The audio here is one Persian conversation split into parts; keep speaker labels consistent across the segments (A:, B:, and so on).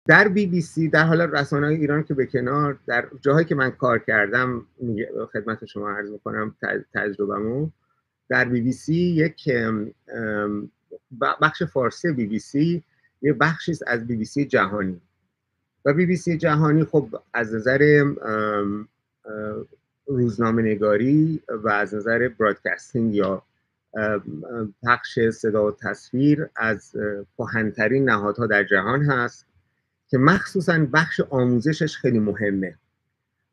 A: در BBC، در حال رسانه‌های ایران که به کنار، در جاهایی که من کار کردم خدمت شما عرض می‌کنم تجربه‌مو. در BBC یک بخش فارسی BBC یه بخشی است از BBC جهانی و BBC جهانی خب از نظر روزنامه‌نگاری و از نظر برادکاستینگ یا پخش صدا و تصویر از کهن‌ترین نهادها در جهان هست که مخصوصاً بخش آموزشش خیلی مهمه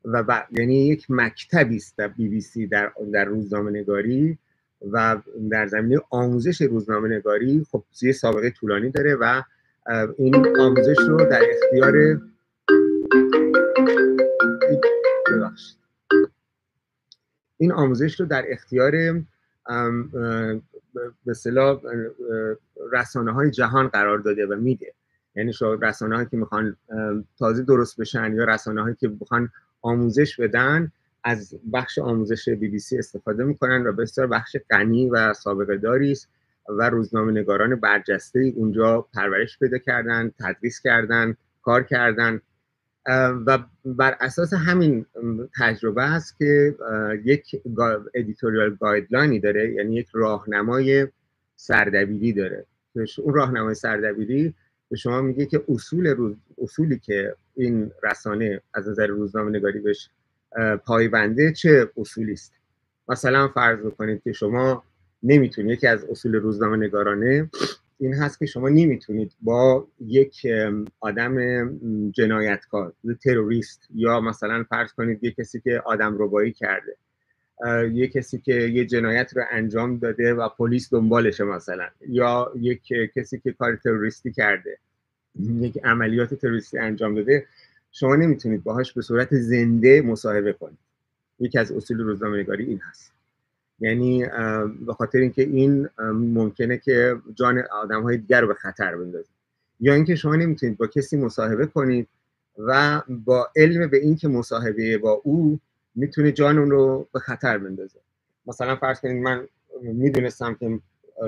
A: و یعنی یک مکتبی است در BBC در روزنامه‌نگاری و در زمینه آموزش روزنامه‌نگاری خب یه سابقه طولانی داره و این آموزش رو در اختیار به اصطلاح رسانه‌های جهان قرار داده و میده. یعنی رسانه‌هایی که میخوان تازه درست بشن یا رسانه‌هایی که میخوان آموزش بدن از بخش آموزش BBC استفاده میکنن و بسیار بخش غنی و سابقه داری است و روزنامه‌نگاران برجسته اونجا پرورش پیدا کردن، تدریس کردن، کار کردن و بر اساس همین تجربه است که یک ادیتوریال گایدلاینی داره، یعنی یک راهنمای سردبیری داره. اون راهنمای سردبیری به شما میگه که اصولی که این رسانه از نظر روزنامه‌نگاری بهش پایبنده چه اصولی است. مثلا فرض بکنید که شما نمیتونید، یکی از اصول روزنامه‌نگارانه این هست که شما نمیتونید با یک آدم جنایتکار، تروریست، یا مثلا فرض کنید یک کسی که آدم ربایی کرده، یک کسی که یه جنایت رو انجام داده و پلیس دنبالشه مثلا، یا یک کسی که کار تروریستی کرده، یک عملیات تروریستی انجام داده، شما نمیتونید باهاش به صورت زنده مصاحبه کنید. یکی از اصول روزنامه‌نگاری این هست. یعنی به خاطر اینکه این ممکنه که جان آدم‌های دیگر رو به خطر بندازه، یا اینکه شما نمیتونید با کسی مصاحبه کنید و با علم به اینکه مصاحبه با او میتونه جان اون رو به خطر بندازه. مثلا فرض کنید من میدونستم که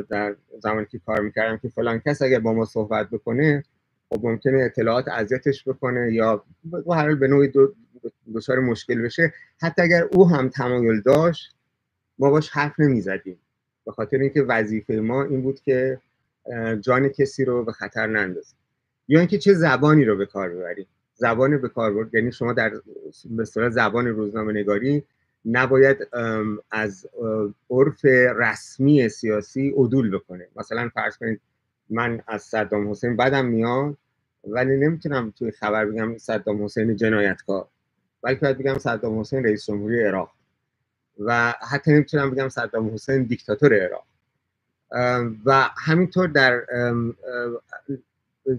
A: در زمانی که کار میکردم که فلان کس اگر با ما صحبت بکنه خب ممکنه اطلاعات اذیتش بکنه یا به هر حال به نوعی دچار مشکل بشه. حتی اگر او هم تمایل داشت ما باش حرف نمیزدیم، به خاطر اینکه وظیفه ما این بود که جان کسی رو به خطر نندازیم. یا اینکه چه زبانی رو به کار ببریم. زبان به کار برد یعنی شما در به اصطلاح زبان روزنامه‌نگاری نباید از عرف رسمی سیاسی عدول بکنه. مثلا فرض کنید من از صدام حسین بدم میاد ولی نمیتونم توی خبر بگم صدام حسین جنایتکار، بلکه باید بگم صدام حسین رئیس جمهوری عراق، و حتی نمیتونم بگم صدام حسین دیکتاتور عراق. و همینطور در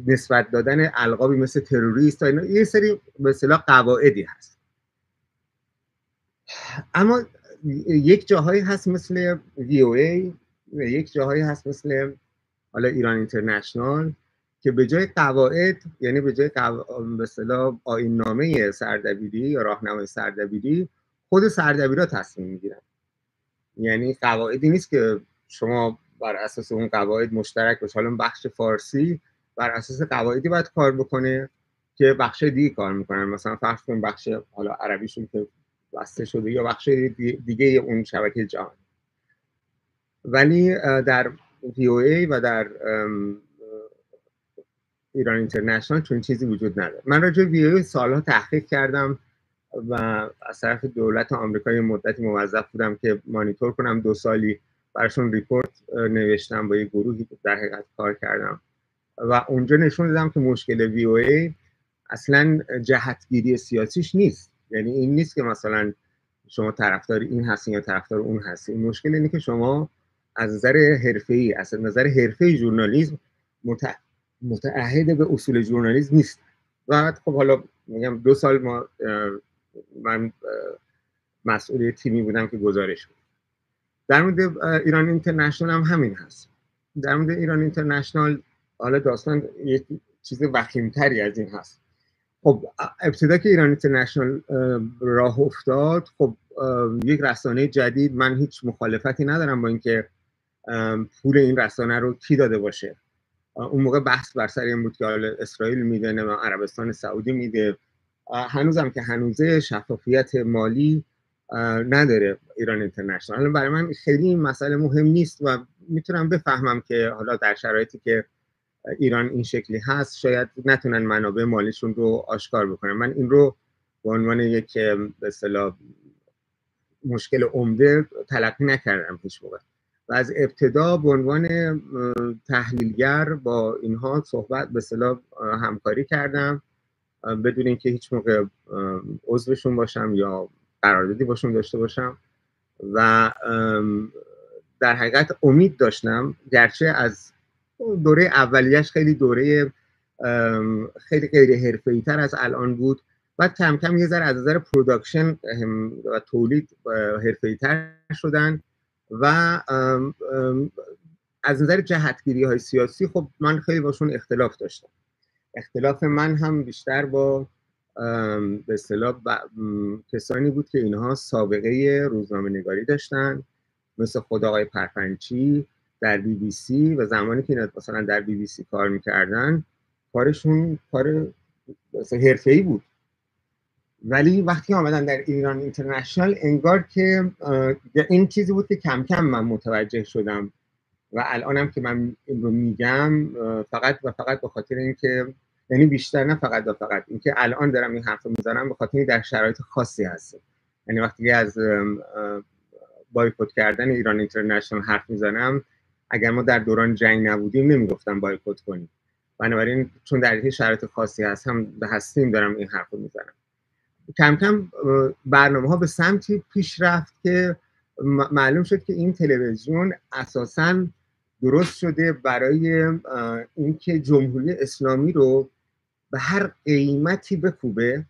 A: نسبت دادن القابی مثل تروریست، اینا یه سری به اصطلاح قواعدی هست. اما یک جاهایی هست مثل VOA، یک جاهایی هست مثل حالا ایران اینترنشنال که به جای قواعد، یعنی به جای به اصطلاح آیین‌نامه سردبیری یا راهنمای سردبیری، خود سردبیرا تصمیم میگیرن. یعنی قواعدی نیست که شما بر اساس اون قواعد مشترک باشه. حالا بخش فارسی بر اساس قواعدی باید کار بکنه که بخش دیگه کار میکنن. مثلا فرض کنیم بخش حالا عربیشون که بسته شده یا بخش دیگه اون شبکه جهانی. ولی در VOA و در ایران اینترنشنال چون چیزی وجود نداره. من راجع به VOA سالها تحقیق کردم و از طرف دولت آمریکا مدتی موظف بودم که مانیتور کنم. 2 سالی براشون ریپورت نوشتم، با یه گروهی در حقیقت کار کردم و اونجا نشون دادم که مشکل VOA اصلا جهتگیری سیاسیش نیست. یعنی این نیست که مثلا شما طرفدار این هستین یا طرفدار اون هستین. مشکل اینه که شما از نظر حرفه‌ای، از نظر حرفه‌ای ژورنالیسم متعهد به اصول ژورنالیسم نیست. و خب حالا میگم 2 سال من مسئول تیمی بودم که گزارش بود. در مورد ایران اینترنشنال هم همین هست. در مورد ایران اینترنشنال حالا داستان یه چیز وخیم‌تری از این هست. خب ابتدا که ایران اینترنشنال راه افتاد، خب یک رسانه جدید، من هیچ مخالفتی ندارم با اینکه پول این رسانه رو کی داده باشه. اون موقع بحث بر سر این بود که حالا اسرائیل میده نه عربستان سعودی میده. هنوزم که هنوزه شفافیت مالی نداره ایران اینترنشنال. حالا برای من خیلی این مسئله مهم نیست و میتونم بفهمم که حالا در شرایطی که ایران این شکلی هست شاید نتونن منابع مالیشون رو آشکار بکنن. من این رو به عنوان یک به اصطلاح مشکل عمده تلقی نکردم هیچ موقع و از ابتدا به عنوان تحلیلگر با اینها صحبت به اصطلاح همکاری کردم بدون اینکه هیچ موقع عضوشون باشم یا قراردادی باشون داشته باشم و در حقیقت امید داشتم، گرچه از دوره اولیش خیلی دوره خیلی غیر حرفه‌ای تر از الان بود، بعد کم کم یه ذره از نظر پروداکشن و تولید حرفه‌ای تر شدن و از نظر جهتگیری های سیاسی خب من خیلی باشون اختلاف داشتم. اختلاف من هم بیشتر با به اصطلاح کسانی بود که اینها سابقه روزنامه نگاری داشتن، مثل خود آقای پرپنچی در بی بی سی و زمانی که مثلا در بی بی سی کار میکردن کارشون کار حرفه‌ای بود، ولی وقتی آمدن در ایران اینترنشنال انگار که این چیزی بود که کم کم من متوجه شدم و الانم که من این رو میگم فقط و فقط به خاطر اینکه یعنی بیشتر نه فقط و فقط اینکه الان دارم این حرف رو میزنم به خاطر اینکه در شرایط خاصی هست. یعنی وقتی از بایکوت کردن ایران اینترنشنال حرف میزنم، اگر ما در دوران جنگ نبودیم نمیگفتم بایکوت کنیم، بنابراین چون در این شرایط خاصی هستیم دارم این حرف رو میزنم. کم کم برنامه ها به سمتی پیش رفت که معلوم شد که این تلویزیون اساساً درست شده برای اینکه جمهوری اسلامی رو به هر قیمتی بکوبه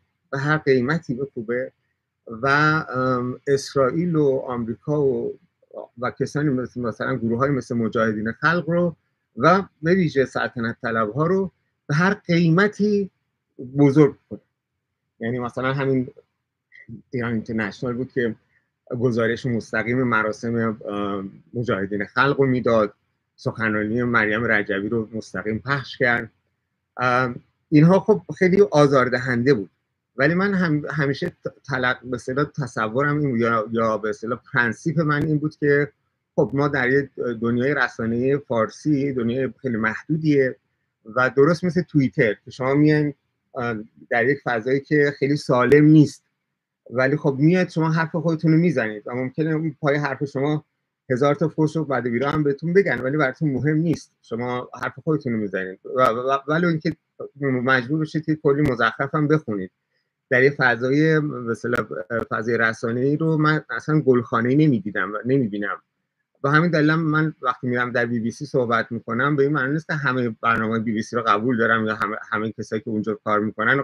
A: و اسرائیل و آمریکا و کسانی مثلا گروه های مثل مجاهدین خلق رو و به ویژه سلطنت طلب ها رو به هر قیمتی بزرگ کنه. یعنی مثلا همین ایران اینترنشنال بود که گزارش مستقیم مراسم مجاهدین خلق رو میداد، سخنرانی مریم رجبی رو مستقیم پخش کرد. اینها خب خیلی آزاردهنده بود، ولی من همیشه به اصطلاح تصورم این یا به اصطلاح پرنسیپ من این بود که خب ما در یک دنیای رسانه فارسی دنیای خیلی محدودیه و درست مثل توییتر که شما میاین در یک فضایی که خیلی سالم نیست، ولی خب میاد شما حرف خودتون رو میزنید و ممکنه پای حرف شما 1000 تا فحش و بعد ویرا هم بهتون بگن، ولی براتون مهم نیست، شما حرف خودتون رو میزنید ولی اینکه مجبور بشید که کلی مزخرف هم بخونید. در یه فضای مثلا فضای رسانه‌ای رو من اصلا گلخانه‌ای نمیدیدم و نمیبینم. و همین دلیل من وقتی میرم در بی بی سی صحبت میکنم به این معنی نیست که همه برنامه بی بی سی رو قبول دارم یا همه کسایی که اونجا کار میکنن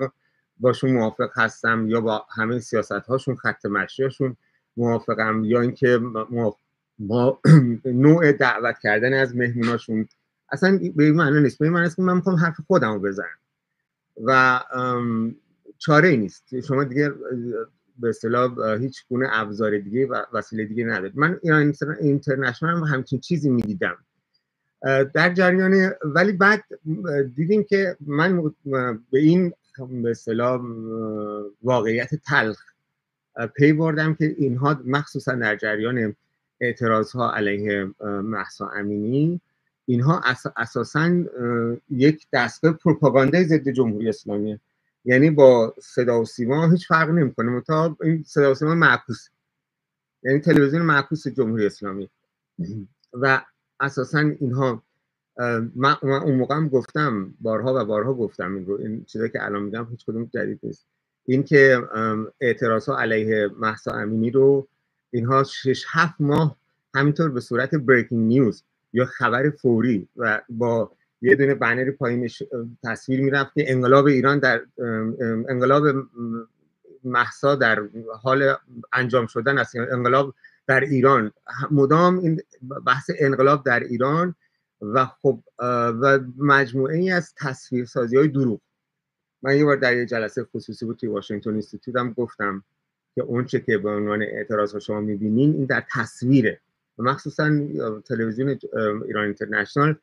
A: باشون موافق هستم یا با همه سیاست هاشون خط مشیشون موافقم یا اینکه با نوع دعوت کردن از مهموناشون اصلا به این معنی نیست. به این معنی است که من میخوام حرف خودم رو بزنم و چاره ای نیست. شما دیگه به اصطلاح هیچ گونه ابزار دیگه و وسیله دیگه ندارید. من ایران اینترنشنال هم همچین چیزی میدیدم در جریان، ولی بعد دیدیم که من به این به اصطلاح واقعیت تلخ پی بردم که اینها مخصوصا در جریان اعتراضها علیه مهسا امینی اینها اساساً یک دستگاه پروپاگاندای ضد جمهوری اسلامی، یعنی با صدا و سیما هیچ فرق نمیکنه، متا این صدا و سیما معکوس، یعنی تلویزیون معکوس جمهوری اسلامی. و اساساً اینها من اون موقع هم گفتم بارها و بارها گفتم این رو، این چیزایی که الان میگم هیچ کدوم جدید نیست، این که اعتراضها علیه مهسا امینی رو اینها 6-7 ماه همینطور به صورت بریکینگ نیوز یا خبر فوری و با یه دونه بنر پایینش تصویر میرفت که انقلاب ایران در انقلاب مهسا در حال انجام شدن است، انقلاب در ایران، مدام این بحث انقلاب در ایران و خب و مجموعه ای از تصویرسازی های دروغ. من یه بار در یه جلسه خصوصی بود توی واشنگتن اینستیتوت هم گفتم که اون چه که به عنوان اعتراض ها شما میبینین این در تصویره و مخصوصا تلویزیون ایران اینترنشنال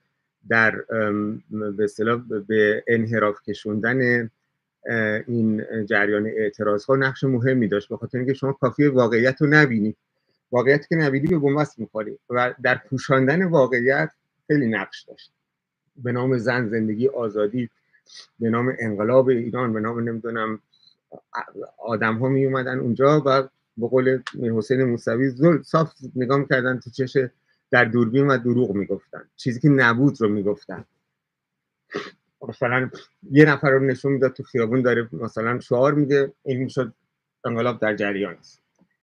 A: در به اصطلاح به انحراف کشوندن این جریان اعتراض ها نقش مهمی داشت، به خاطر اینکه شما کافیه واقعیت رو نبینی، واقعیتی که نبینی به بنبست میخوری و در پوشاندن واقعیت خیلی نقش داشت. به نام زن، زندگی، آزادی، به نام انقلاب ایران، به نام نمیدونم آدم ها می اومدن اونجا و به قول حسین موسوی صاف نگاه میکردن تو چش در دوربین و دروغ میگفتن، چیزی که نبود رو میگفتن. مثلا یه نفر رو نشون میداد تو خیابون داره مثلا شعار میده، این میشد انقلاب در جریان است.